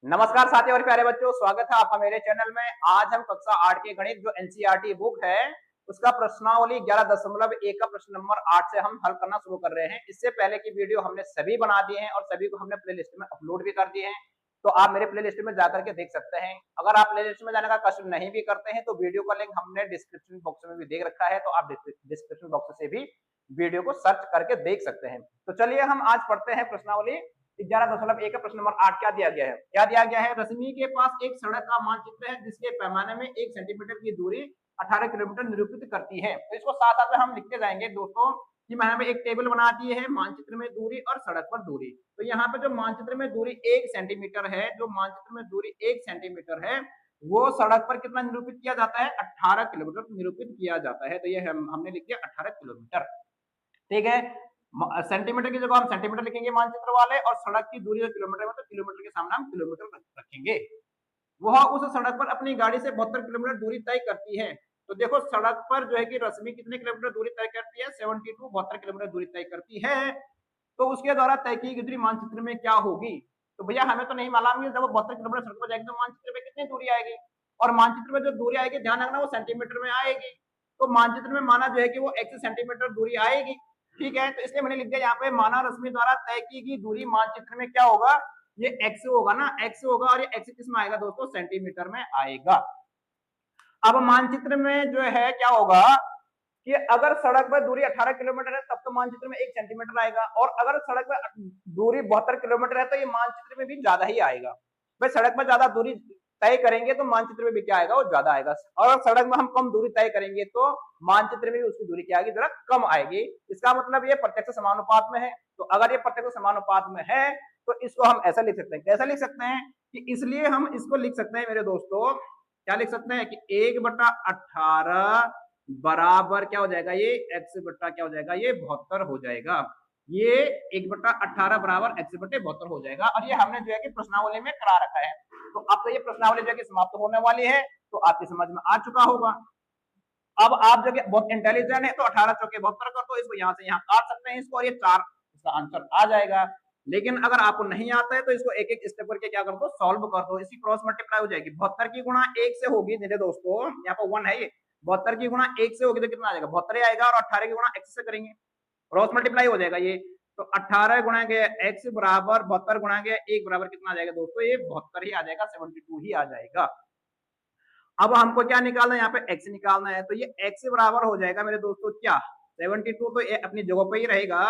नमस्कार साथियों और प्यारे बच्चों, स्वागत है आपका मेरे चैनल में। आज हम कक्षा 8 के गणित जो एनसीईआरटी बुक है उसका प्रश्नावली 11.1 का प्रश्न नंबर 8 से हम हल करना शुरू कर रहे हैं। इससे पहले की वीडियो हमने सभी बना दिए हैं और सभी को हमने प्लेलिस्ट में अपलोड भी कर दिए हैं, तो आप मेरे प्लेलिस्ट में जाकर के देख सकते हैं। अगर आप प्लेलिस्ट में जाने का कष्ट नहीं भी करते हैं तो वीडियो का लिंक हमने डिस्क्रिप्शन बॉक्स में भी दे रखा है, तो आप डिस्क्रिप्शन बॉक्स से भी वीडियो को सर्च करके देख सकते हैं। तो चलिए हम आज पढ़ते हैं प्रश्नावली 11.1 का प्रश्न नंबर 8। क्या दिया गया है? क्या दिया गया है? रश्मि के पास एक सड़क का मानचित्र है जिसके पैमाने में 1 सेंटीमीटर की दूरी 18 किलोमीटर निरूपित करती है। तो इसको साथ साथ में हम लिखते जाएंगे दोस्तों कि मैंने एक टेबल बना दी है मानचित्र में दूरी और सड़क पर दूरी। तो यहाँ पे जो मानचित्र में दूरी 1 सेंटीमीटर है, जो मानचित्र में दूरी 1 सेंटीमीटर है, वो सड़क पर कितना निरूपित किया जाता है? 18 किलोमीटर निरूपित किया जाता है। तो ये हमने लिख दिया 18 किलोमीटर। ठीक है, सेंटीमीटर की जगह हम सेंटीमीटर लिखेंगे मानचित्र वाले, और सड़क की दूरी किलोमीटर में, तो किलोमीटर के सामने हम किलोमीटर रखेंगे। वह उस सड़क पर अपनी गाड़ी से 72 किलोमीटर दूरी तय करती है। तो देखो सड़क पर जो है कि रश्मि कितने किलोमीटर दूरी तय करती है? 72 किलोमीटर दूरी तय करती है। तो उसके द्वारा तय की गई दूरी मानचित्र में क्या होगी? तो भैया हमें तो नहीं मालूम, जब 72 किलोमीटर सड़क पर जाएगी तो मानचित्र में कितनी दूरी आएगी, और मानचित्र में जो दूरी आएगी ध्यान रखना वो सेंटीमीटर में आएगी। तो मानचित्र में माना जो है कि वो 1 सेंटीमीटर दूरी आएगी। ठीक है, तो इसलिए मैंने लिख दिया यहाँ पे माना रश्मि द्वारा तय की गई दूरी मानचित्र में क्या होगा? ये x होगा ना, x होगा, और ये x किस में आएगा दोस्तों? सेंटीमीटर में आएगा। अब मानचित्र में जो है क्या होगा कि अगर सड़क पर दूरी 18 किलोमीटर है तब तो मानचित्र में 1 सेंटीमीटर आएगा, और अगर सड़क पर दूरी 72 किलोमीटर है तो ये मानचित्र में भी ज्यादा ही आएगा। भाई सड़क पर ज्यादा दूरी तय करेंगे तो मानचित्र में भी क्या आएगा? वो ज्यादा आएगा, और सड़क में हम कम दूरी तय करेंगे तो मानचित्र में भी उसकी दूरी क्या आएगी? जरा कम आएगी। इसका मतलब ये प्रत्यक्ष समानुपात में है। तो अगर ये प्रत्यक्ष समानुपात में है तो इसको हम ऐसा लिख सकते हैं। कैसा लिख सकते हैं कि इसलिए हम इसको लिख सकते हैं मेरे दोस्तों, क्या लिख सकते हैं कि 1/18 बराबर क्या हो जाएगा? ये x बट्टा क्या हो जाएगा? ये 72 हो जाएगा। ये 1/18 बराबर x बटे 72 हो जाएगा, और ये हमने जो है कि प्रश्नावली में करा रखा है। तो अब तो ये प्रश्नावली जो है कि समाप्त होने वाली है, तो आपकी समझ में आ चुका होगा। अब आप जो कि बहुत इंटेलिजेंट है तो 18 चौके 72 कर दो, इसको यहाँ से यहाँ काट सकते हैं इसको, और ये 4 इसका आंसर आ जाएगा। लेकिन अगर आपको नहीं आता है तो इसको एक एक स्टेप करके क्या कर दो? सॉल्व कर दो। इसकी क्रॉस मल्टीप्लाई हो जाएगी। 72 की गुणा 1 से होगी मेरे दोस्तों, यहाँ पर 1 है, ये 72 की गुणा 1 से होगी तो कितना आ जाएगा? 72 आएगा, और 18 की गुणा x से करेंगे, क्रॉस मल्टीप्लाई हो जाएगा ये। तो 18 गुणा के x बराबर 72 गुणा के 1 बराबर कितना आ जाएगा दोस्तों? ये 72 ही आ जाएगा, 72 ही आ जाएगा। अब हमको क्या निकालना है? यहाँ पे x निकालना है। तो ये x बराबर हो जाएगा मेरे दोस्तों क्या? 72, तो ये अपनी जगह पे ही रहेगा,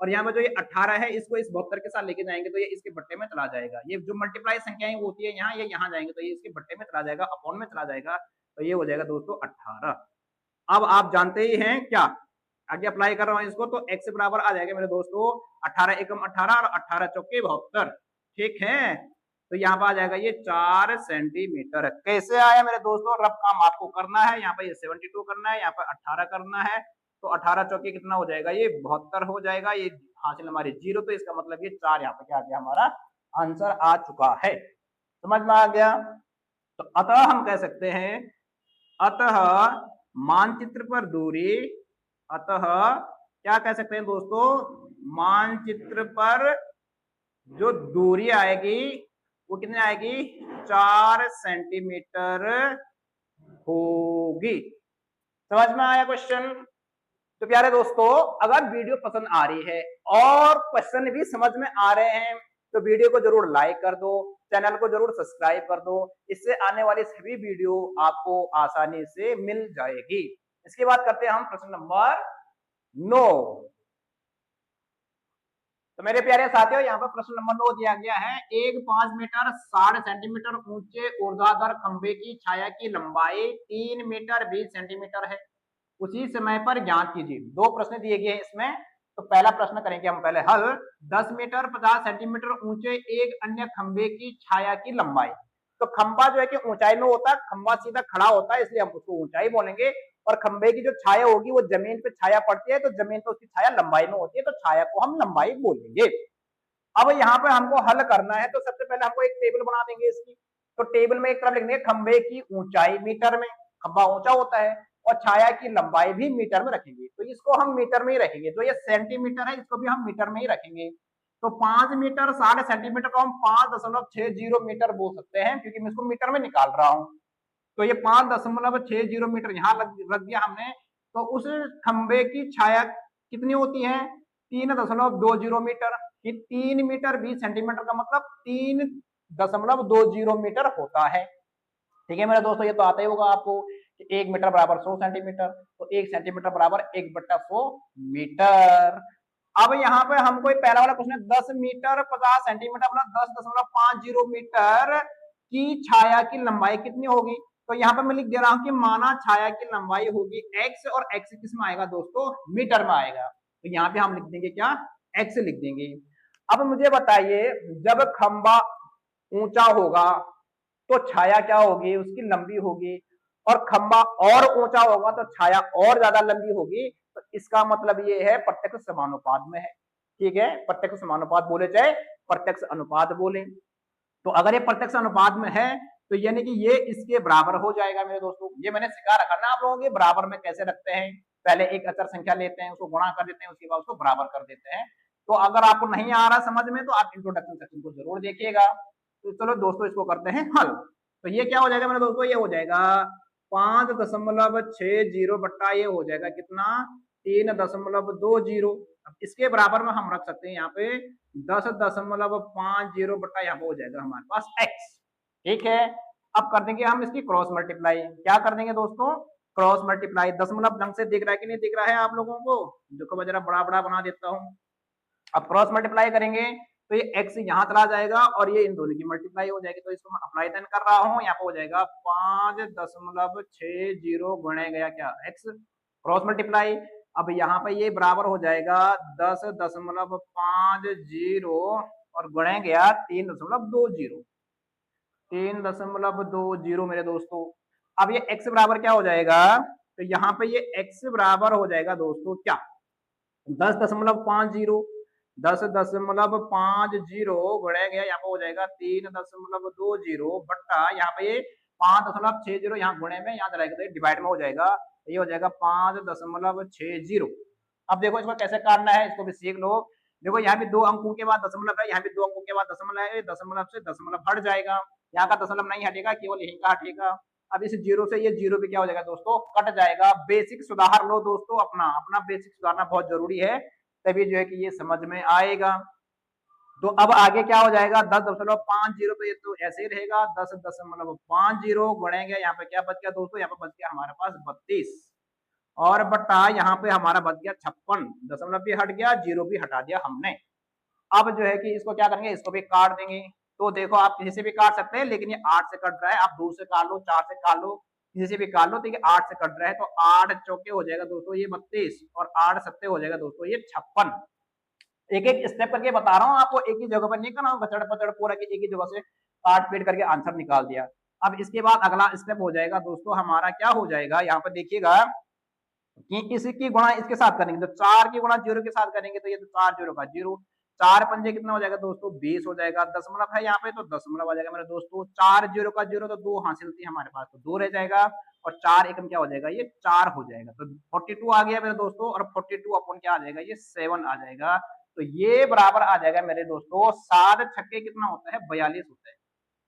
और यहाँ पे जो ये 18 है इसको इस 72 के साथ लेके जाएंगे तो ये इसके बट्टे में चला जाएगा। ये जो मल्टीप्लाई संख्याएं होती है यहाँ, ये यहाँ जाएंगे तो ये इसके बट्टे में चला जाएगा, अपॉन में चला जाएगा। तो ये हो जाएगा दोस्तों 18। अब आप जानते ही हैं क्या, आगे अप्लाई कर रहा हूँ इसको, तो x बराबर आ जाएगा मेरे दोस्तों 18 एकम 18 और 18 चौके 72। ठीक है, तो यहाँ पर आ जाएगा ये 4 सेंटीमीटर। कैसे आया मेरे दोस्तों? रफ काम आपको करना है। यहाँ पर ये 72 करना है, यहाँ पर 18 करना है, तो 18 चौके कितना हो जाएगा? ये 72 हो जाएगा। ये हासिल हमारी 0, तो इसका मतलब ये 4 यहाँ पे क्या आ गया? हमारा आंसर आ चुका है। समझ में आ गया? तो अतः हम कह सकते हैं, अतः मानचित्र पर दूरी, अतः क्या कह सकते हैं दोस्तों? मानचित्र पर जो दूरी आएगी वो कितनी आएगी? 4 सेंटीमीटर होगी। समझ में आया क्वेश्चन? तो प्यारे दोस्तों, अगर वीडियो पसंद आ रही है और क्वेश्चन भी समझ में आ रहे हैं तो वीडियो को जरूर लाइक कर दो, चैनल को जरूर सब्सक्राइब कर दो। इससे आने वाली सभी वीडियो आपको आसानी से मिल जाएगी। इसके बाद करते हैं हम प्रश्न नंबर 9। तो मेरे प्यारे साथियों, यहाँ पर प्रश्न नंबर 9 दिया गया है। एक 5 मीटर 60 सेंटीमीटर ऊंचे ऊर्ध्वाधर खंबे की छाया की लंबाई 3 मीटर 20 सेंटीमीटर है। उसी समय पर ज्ञात कीजिए। दो प्रश्न दिए गए हैं इसमें, तो पहला प्रश्न करेंगे हम पहले हल। 10 मीटर 50 सेंटीमीटर ऊंचे एक अन्य खंबे की छाया की लंबाई। तो खंबा जो है कि ऊंचाई में होता है, खंबा सीधा खड़ा होता है इसलिए हम उसको ऊंचाई बोलेंगे, और खंबे की जो छाया होगी वो जमीन पे छाया पड़ती है, तो जमीन पे उसकी छाया लंबाई में होती है, तो छाया को हम लंबाई बोलेंगे। अब यहाँ पे हमको हल करना है, तो सबसे पहले हमको एक टेबल बना देंगे इसकी। तो टेबल में एक तरफ लिख देंगे खंबे की ऊंचाई मीटर में, खंबा ऊंचा होता है, और छाया की लंबाई भी मीटर में रखेंगे। तो इसको हम मीटर में ही रखेंगे। जो ये सेंटीमीटर है इसको भी हम मीटर में ही रखेंगे। तो 5 मीटर 60 सेंटीमीटर को हम 5.60 मीटर बोल सकते हैं, क्योंकि मैं इसको मीटर में निकाल रहा हूं। तो ये 5.60 मीटर यहाँ रख दिया हमने। तो उस खंबे की छाया कितनी होती है? 3.20 मीटर। कि 3 मीटर 20 सेंटीमीटर का मतलब 3.20 मीटर होता है। ठीक है मेरे दोस्तों, ये तो आता ही होगा आपको कि 1 मीटर बराबर 100 सेंटीमीटर, तो 1 सेंटीमीटर बराबर 1/100 मीटर। अब यहाँ पे हमको पहला वाला क्वेश्चन है 10 मीटर 50 सेंटीमीटर मतलब 10.50 मीटर की छाया की लंबाई कितनी होगी? तो यहाँ पे मैं लिख दे रहा हूँ कि माना छाया की लंबाई होगी x, और x किस में आएगा दोस्तों? मीटर में आएगा। तो यहाँ पे हम लिख देंगे क्या? x लिख देंगे। अब मुझे बताइए, जब खंबा ऊंचा होगा तो छाया क्या होगी? उसकी लंबी होगी। और खंबा और ऊंचा होगा तो छाया और ज्यादा लंबी होगी। तो इसका मतलब ये है प्रत्यक्ष समानुपात में है। ठीक है, प्रत्यक्ष समानुपात बोले चाहे प्रत्यक्ष अनुपात बोले। तो अगर ये प्रत्यक्ष अनुपात में है तो यानी कि ये इसके बराबर हो जाएगा मेरे दोस्तों। ये मैंने सिखा रखा ना आप लोगों के बराबर में कैसे रखते हैं। पहले एक अचर संख्या लेते हैं, उसको गुणा कर देते हैं, उसके बाद उसको बराबर कर देते हैं। तो अगर आपको नहीं आ रहा समझ में तो आप इंट्रोडक्शन सेक्शन को जरूर देखिएगा। तो चलो दोस्तों इसको करते हैं हल। तो ये क्या हो जाएगा मेरे दोस्तों? ये हो जाएगा 5.60 बट्टा ये हो जाएगा कितना? 3.20। अब इसके बराबर में हम रख सकते हैं यहाँ पे 10.50 बट्टा यहाँ पे हो जाएगा हमारे पास x। ठीक है, अब कर देंगे हम इसकी क्रॉस मल्टीप्लाई। क्या कर देंगे दोस्तों? Cross multiply. दशमलव ढंग से दिख रहा है कि नहीं दिख रहा है आप लोगों को? देखो मैं जरा बड़ा बड़ा बना देता हूँ। अब क्रॉस मल्टीप्लाई करेंगे तो ये x यहाँ चला जाएगा और ये इन दोनों की मल्टीप्लाई हो जाएगी। तो इसको मैं अप्लाई देन कर रहा हूँ, यहाँ पे हो जाएगा 5.60 गुणे गया क्या x, क्रॉस मल्टीप्लाई। अब यहाँ पे ये बराबर हो जाएगा 10.50 और गुणे गया 3.20 मेरे दोस्तों। अब ये x बराबर क्या हो जाएगा? तो यहाँ पे ये x बराबर हो जाएगा दोस्तों क्या? 10.50 गुणे गया यहाँ पे हो जाएगा 3.20 बट्टा यहाँ पे ये 5.60 यहाँ गुणे में, यहाँ जाएगा डिवाइड में हो जाएगा। ये हो जाएगा 5.60। अब देखो इसको कैसे काटना है, इसको भी सीख लो। देखो यहाँ भी 2 अंकों के बाद दशमलव है, यहाँ भी 2 अंकों के बाद दशमलव है, दशमलव से दशमलव हट जाएगा। यहाँ का दशमलव नहीं हटेगा, केवल यहीं का हटेगा। अब इस जीरो से ये जीरो भी क्या हो जाएगा दोस्तों? कट जाएगा। बेसिक सुधार लो दोस्तों, अपना बेसिक सुधारना बहुत जरूरी है, तभी जो है कि ये समझ में आएगा। तो अब आगे क्या हो जाएगा? 10.50 तो ये तो ऐसे ही रहेगा। 10.50 गुणे गया, यहाँ पे क्या बच गया दोस्तों? यहाँ पे बच गया हमारे पास 32 और बट्टा यहाँ पे हमारा बच गया 56। दशमलव भी हट गया, जीरो भी हटा दिया हमने। अब जो है कि इसको क्या करेंगे? इसको भी काट देंगे। तो देखो आप किसी से भी काट सकते हैं, लेकिन ये 8 से कट रहा है। आप 2 से काट लो, 4 से काट लो, किसी से भी काट लो। ठीक है, 8 से कट रहा है तो 8 चौके हो जाएगा दोस्तों ये 32 और 8 सत्ते हो जाएगा दोस्तों ये 56। एक एक स्टेप करके बता रहा हूँ आपको, एक ही जगह पर नहीं करना गचड़ पचड़ पूरा की एक ही जगह से काट पीट करके आंसर निकाल दिया। अब इसके बाद अगला स्टेप हो जाएगा दोस्तों हमारा, क्या हो जाएगा यहाँ पर देखिएगा कि इसकी गुणा इसके साथ करेंगे। तो 4 की गुणा 0 के साथ करेंगे तो ये तो 4 0 का 0, 4 पंजे कितना हो जाएगा दोस्तों? 20 हो जाएगा। दशमलव है यहाँ पे तो दशमलव आ जाएगा मेरे दोस्तों। 4 0 का 0 तो 2 हासिल थी हमारे पास, तो 2 रह जाएगा और 4 एकम क्या हो जाएगा? ये 4 हो जाएगा। तो 42 आ गया मेरे दोस्तों, और 42 अपन क्या आ जाएगा? ये 7 आ जाएगा। तो ये बराबर आ जाएगा मेरे दोस्तों 7 छक्के कितना होता है? 42 होता है।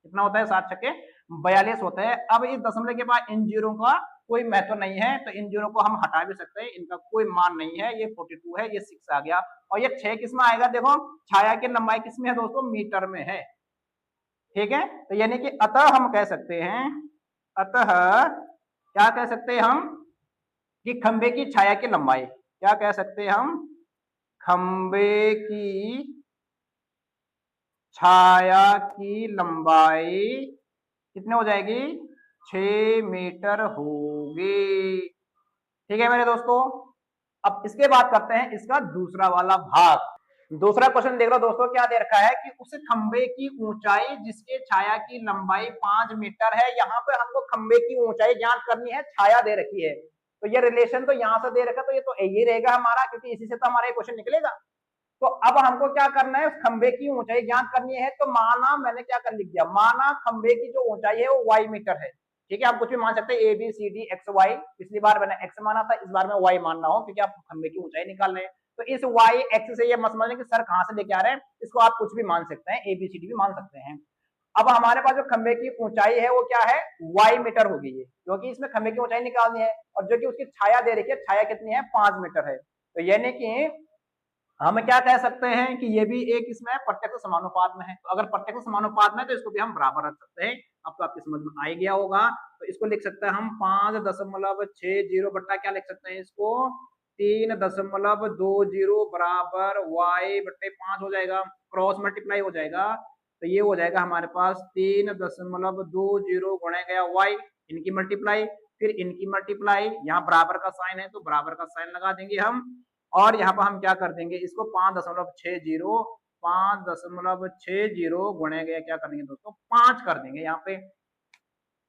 कितना होता है? 7 छक्के 42 होता है। अब इस दशमलव के बाद इन जीरो का कोई महत्व नहीं है, तो इन जीरो को हम हटा भी सकते हैं, इनका कोई मान नहीं है। ये 42 है, ये 6 आ गया। और ये 6 किस में आएगा? देखो छाया की लंबाई किस में है दोस्तों? मीटर में है। ठीक है, तो यानी कि अतः हम कह सकते हैं, अतः क्या कह सकते हैं हम कि खंबे की छाया की लंबाई, क्या कह सकते हैं हम? खंबे की छाया की लंबाई कितने हो जाएगी? 6 मीटर होगी। ठीक है मेरे दोस्तों, अब इसके बाद करते हैं इसका दूसरा वाला भाग। दूसरा क्वेश्चन देख लो दोस्तों, क्या दे रखा है कि उस खंबे की ऊंचाई जिसके छाया की लंबाई 5 मीटर है। यहाँ पे हमको खंबे की ऊंचाई ज्ञात करनी है, छाया दे रखी है। तो ये रिलेशन तो यहाँ से दे रखा, तो ये तो यही रहेगा हमारा, क्योंकि इसी से तो हमारा क्वेश्चन निकलेगा। तो अब हमको क्या करना है? उस खंबे की ऊंचाई ज्ञात करनी है। तो माना मैंने क्या कर लिख दिया, माना खंबे की जो ऊंचाई है वो y मीटर है। ठीक है, आप कुछ भी मान सकते हैं, A B C D X Y. पिछली बार मैंने एक्स माना था, इस बार मैं वाई मानना हो, क्योंकि आप खंबे की ऊंचाई निकाल रहे हैं। तो इस वाई एक्सिस से ये मत समझना कि सर कहां से लेके आ रहे हैं, इसको आप कुछ भी मान सकते हैं, एबीसीडी भी मान सकते हैं। अब हमारे पास जो खंबे की ऊंचाई है वो क्या है, वाई मीटर होगी ये, क्योंकि इसमें खंबे की ऊंचाई निकालनी है और जो कि उसकी छाया दे रखी है, छाया कितनी है 5 मीटर है। तो यानी कि हम क्या कह सकते हैं कि ये भी एक इसमें प्रत्यक्ष समानुपात में है। तो अगर प्रत्यक्ष समानुपात में तो इसको भी हम बराबर रख सकते हैं। अब तो आपकी समझ में आ ही गया होगा। तो इसको लिख सकते हैं हम 5.60 बट्टा क्या लिख सकते हैं इसको, 3.20 बराबर y बट्टे 5 हो जाएगा, क्रॉस मल्टीप्लाई हो जाएगा। तो ये हो जाएगा हमारे पास 3.20 गुणे गया y, इनकी मल्टीप्लाई, फिर इनकी मल्टीप्लाई, यहाँ बराबर का साइन है तो बराबर का साइन लगा देंगे हम, और यहाँ पर हम क्या कर देंगे इसको 5.60 गुणे गया क्या कर देंगे दोस्तों 5 कर देंगे यहाँ पे।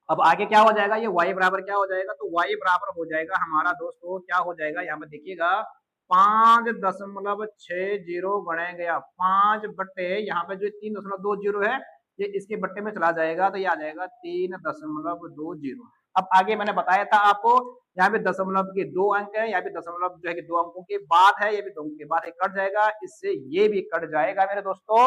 अब आगे क्या हो जाएगा, ये y बराबर क्या हो जाएगा, तो y बराबर हो जाएगा हमारा दोस्तों क्या हो जाएगा, यहाँ पे देखिएगा 5.60 गुणे गया 5 बट्टे यहाँ पे जो 3.20 है ये इसके बट्टे में चला जाएगा, तो ये आ जाएगा 3.20। अब आगे मैंने बताया था आपको, यहाँ पे दशमलव के 2 अंक है, यहाँ पे दशमलव जो है कि 2 अंकों के बाद है, ये भी 2 अंकों के बाद कट जाएगा, इससे ये भी कट जाएगा मेरे दोस्तों।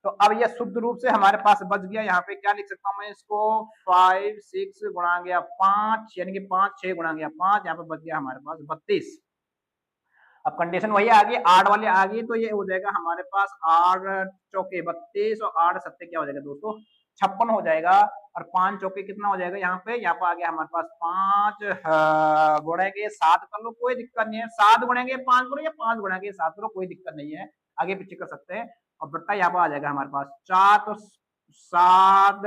तो अब ये शुद्ध रूप से हमारे पास बच गया, यहाँ पे क्या लिख सकता हूँ मैं इसको 5 6 गुणा गया 5, यानी कि 5 6 गुणा गया 5, यहाँ पे बच गया हमारे पास 32। अब कंडीशन वही आ गई 8 वाली आ गई, तो ये हो जाएगा हमारे पास 8 चौके 32 और 8 सत्ते क्या हो जाएगा दोस्तों 56 हो जाएगा, और 5 चौके कितना हो जाएगा यहाँ पे आ गया हमारे पास 5 गुणेंगे 7 कर लो कोई दिक्कत नहीं है, 7 गुणेंगे 5 करो या 5 गुणेंगे 7 करो कोई दिक्कत नहीं है, आगे पीछे कर सकते हैं। और बट्टा यहाँ पर आ जाएगा हमारे पास 4, तो 7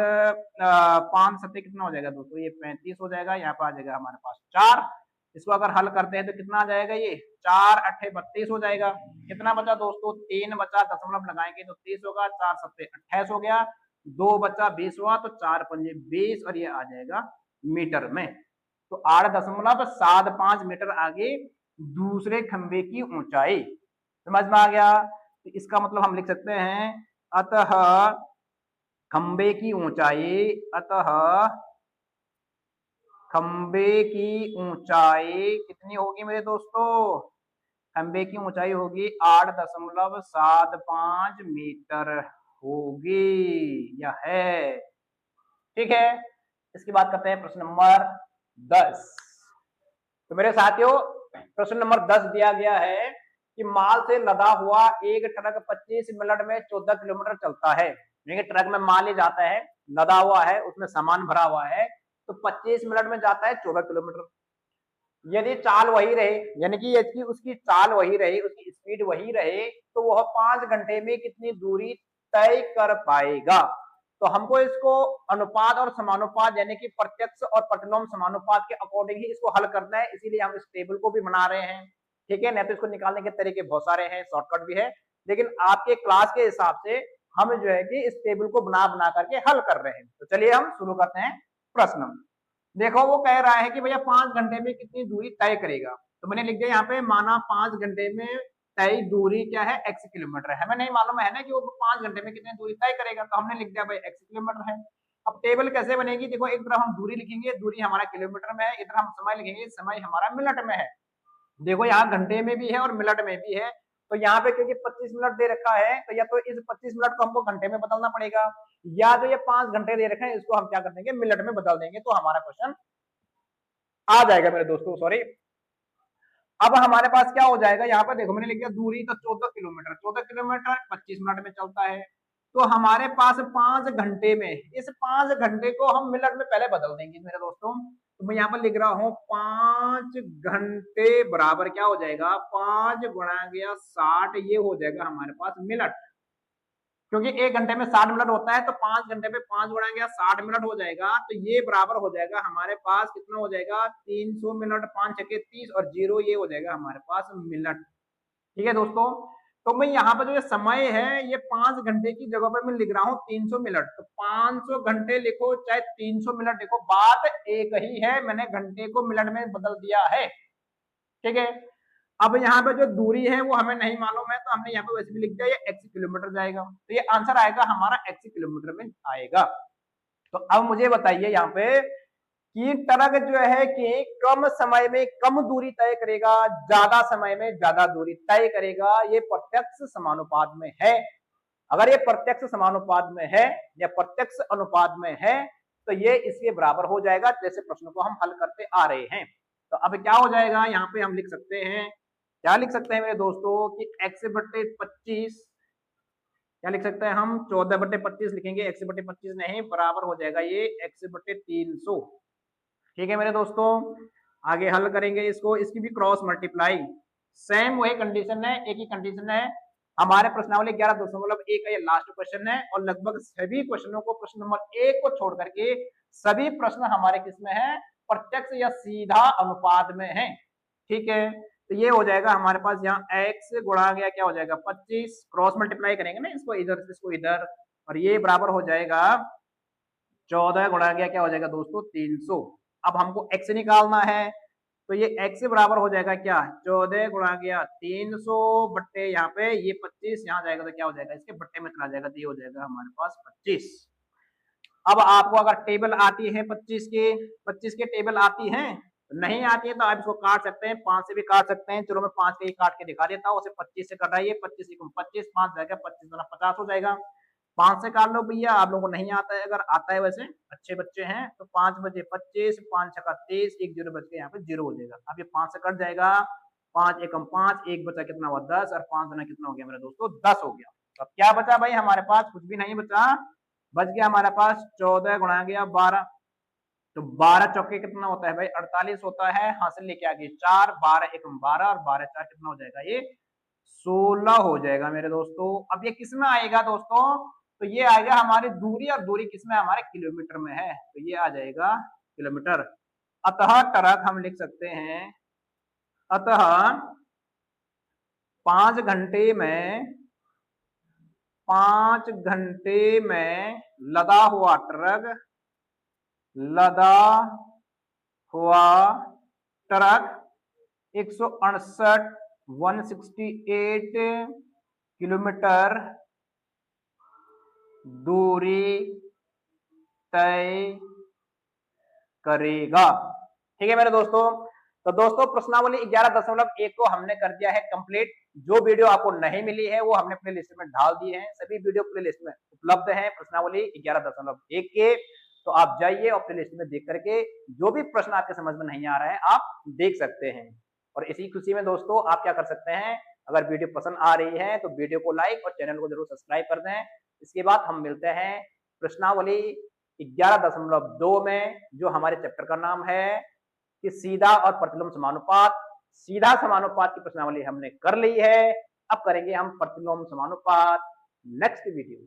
5 सत्ते कितना हो जाएगा दोस्तों, ये 35 हो जाएगा, यहाँ पर आ जाएगा हमारे पास 4। इसको अगर हल करते हैं तो कितना आ जाएगा, ये 4 8 32 हो जाएगा। कितना बचा दोस्तों 3 बचा, दशमलव लगाएंगे तो 30 होगा, 4 सत्ते 28 हो गया, 2 बचा 20 हुआ, तो 4 पंजे 20 और ये आ जाएगा मीटर में। तो 8.75 मीटर आगे दूसरे खंबे की ऊंचाई, समझ में आ गया। तो इसका मतलब हम लिख सकते हैं अतः खंबे की ऊंचाई, अतः खंबे की ऊंचाई कितनी होगी मेरे दोस्तों, खंबे की ऊंचाई होगी 8.75 मीटर होगी, यह है। ठीक है, इसकी बात करते हैं प्रश्न नंबर 10। तो मेरे साथियों प्रश्न नंबर 10 दिया गया है कि माल से लदा हुआ एक ट्रक 25 मिनट में 14 किलोमीटर चलता है। ट्रक में माल ही जाता है, लदा हुआ है, उसमें सामान भरा हुआ है, तो 25 मिनट में जाता है 14 किलोमीटर। यदि चाल वही रहे, यानी कि उसकी चाल वही रहे, उसकी स्पीड वही रहे, तो वह 5 घंटे में कितनी दूरी तय कर पाएगा। तो हमको इसको अनुपात और समानुपात यानी कि प्रत्यक्ष और प्रतिलोम समानुपात के अकॉर्डिंग ही इसको हल करना है, इसीलिए हम इस टेबल को भी बना रहे हैं। ठीक है, नहीं तो इसको निकालने के तरीके बहुत सारे हैं, शॉर्टकट भी है, लेकिन आपके क्लास के हिसाब से हम जो है कि इस टेबल को बना बना करके हल कर रहे हैं। तो चलिए हम शुरू करते हैं प्रश्न। देखो वो कह रहा है कि भैया 5 घंटे में कितनी दूरी तय करेगा, तो मैंने लिख दिया यहाँ पे, माना 5 घंटे में तय दूरी क्या है x किलोमीटर है, हमें नहीं मालूम है ना कि वो 5 घंटे में कितनी दूरी तय करेगा, तो हमने लिख दिया भाई x किलोमीटर है। अब टेबल कैसे बनेगी, देखो एक तरफ हम दूरी लिखेंगे, दूरी हमारा किलोमीटर में है, इधर हम समय लिखेंगे, समय हमारा मिनट में है। देखो यहाँ घंटे में भी है और मिनट में भी है, तो यहाँ पे क्योंकि 25 मिनट दे रखा है, तो या तो इस 25 मिनट को हमको घंटे में बदलना पड़ेगा, या तो ये 5 घंटे दे रखे हैं इसको हम क्या कर देंगे मिनट में बदल देंगे, तो हमारा क्वेश्चन आ जाएगा मेरे दोस्तों। सॉरी, अब हमारे पास क्या हो जाएगा, यहाँ पर देखो मैंने लिख दिया दूरी तो 14 किलोमीटर, 14 किलोमीटर 25 मिनट में चलता है, तो हमारे पास 5 घंटे में, इस 5 घंटे को हम मिनट में पहले बदल देंगे मेरे दोस्तों। तो मैं यहाँ पर लिख रहा हूँ 5 घंटे बराबर क्या हो जाएगा, 5 गुणा गया 60, ये हो जाएगा हमारे पास मिनट, क्योंकि 1 घंटे में 60 मिनट होता है, तो 5 घंटे में 5 गुणा गया 60 मिनट हो जाएगा, तो ये बराबर हो जाएगा हमारे पास कितना हो जाएगा 300 मिनट, 5 छके 30 और 0 ये हो जाएगा हमारे पास मिनट। ठीक है दोस्तों, तो मैं यहाँ पर जो ये समय है ये 5 घंटे की जगह पर मैं लिख रहा हूँ 300 मिनट, तो 500 घंटे लिखो चाहे 300 मिनट लिखो, बात एक ही है, मैंने घंटे को मिनट में बदल दिया है। ठीक है, अब यहाँ पे जो दूरी है वो हमें नहीं मालूम है, तो हमने यहाँ पे वैसे भी लिख दिया ये x किलोमीटर जाएगा, तो ये आंसर आएगा हमारा x किलोमीटर में आएगा। तो अब मुझे बताइए यहाँ पे कि ट्रक जो है कि कम समय में कम दूरी तय करेगा, ज्यादा समय में ज्यादा दूरी तय करेगा, ये प्रत्यक्ष समानुपात में है। अगर ये प्रत्यक्ष समानुपात में है या प्रत्यक्ष अनुपात में है तो ये इसके बराबर हो जाएगा, जैसे प्रश्न को हम हल करते आ रहे हैं। तो अब क्या हो जाएगा, यहाँ पे हम लिख सकते हैं, क्या लिख सकते हैं मेरे दोस्तों कि x/25, क्या लिख सकते हैं हम, 14/25 लिखेंगे, x/25 नहीं, बराबर हो जाएगा ये x/300। ठीक है मेरे दोस्तों, आगे हल करेंगे इसको, इसकी भी क्रॉस मल्टीप्लाई, सेम वही कंडीशन है, एक ही कंडीशन है। हमारे प्रश्नावली 11.1 का ये लास्ट क्वेश्चन है और लगभग सभी क्वेश्चनों को, प्रश्न नंबर 1 को छोड़ करके सभी प्रश्न हमारे किसमें है, प्रत्यक्ष या सीधा अनुपात में है। ठीक है, तो ये हो जाएगा हमारे पास यहाँ x गुणा गया क्या हो जाएगा 25, क्रॉस मल्टीप्लाई करेंगे ना इसको इधर से इसको इधर, और ये बराबर हो जाएगा 14 गुणा गया क्या हो जाएगा दोस्तों 300। अब हमको x निकालना है तो ये x बराबर हो जाएगा क्या 14 गुणा गया 300 बट्टे यहाँ पे ये 25, यहाँ जाएगा तो क्या हो जाएगा इसके बट्टे में चला जाएगा तो ये हो जाएगा हमारे पास 25। अब आपको अगर टेबल आती है 25 के टेबल आती है, नहीं आती है तो आप इसको काट सकते हैं, 5 से भी काट सकते हैं। चलो मैं 5 के ही काट के दिखा देता हूँ, उसे 25 से कटाइए, 25 25 5 जाएगा 25 गुना 50 हो जाएगा। 5 से काट लो भैया, आप लोगों को नहीं आता है, अगर आता है वैसे अच्छे बच्चे हैं तो 5 बजे 25, 5 छक्का 30, 1 जीरो बच के यहाँ पे 0 हो जाएगा। अब ये 5 से कट जाएगा, 5 एकम 5, 1 बचा कितना हुआ 10 और 5 गुना कितना हो गया मेरे दोस्तों 10 हो गया। तो अब क्या बचा भाई हमारे पास, कुछ भी नहीं बचा, बच गया हमारे पास 14 गुणा गया 12, तो 12 चौके कितना होता है भाई 48 होता है, हासिल लेके आ गए 4, 12 एकम 12 और 12 4 कितना हो जाएगा ये 16 हो जाएगा मेरे दोस्तों। अब ये किस में आएगा दोस्तों, तो ये आएगा हमारी दूरी, और दूरी किसमें हमारे किलोमीटर में है, तो ये आ जाएगा किलोमीटर। अतः ट्रक हम लिख सकते हैं, अतः 5 घंटे में 5 घंटे में लदा हुआ ट्रक, लदा हुआ ट्रक 168 किलोमीटर दूरी तय करेगा। ठीक है मेरे दोस्तों, तो दोस्तों प्रश्नावली 11.1 को हमने कर दिया है कंप्लीट। जो वीडियो आपको नहीं मिली है वो हमने प्ले लिस्ट में डाल दी है, सभी वीडियो प्ले लिस्ट में उपलब्ध है प्रश्नावली 11.1 के, तो आप जाइए और प्ले लिस्ट में देख करके जो भी प्रश्न आपके समझ में नहीं आ रहा है आप देख सकते हैं। और इसी खुशी में दोस्तों आप क्या कर सकते हैं, अगर वीडियो पसंद आ रही है तो वीडियो को लाइक और चैनल को जरूर सब्सक्राइब कर दें। इसके बाद हम मिलते हैं प्रश्नावली 11.2 में, जो हमारे चैप्टर का नाम है कि सीधा और प्रतिलोम समानुपात। सीधा समानुपात की प्रश्नावली हमने कर ली है, अब करेंगे हम प्रतिलोम समानुपात नेक्स्ट वीडियो।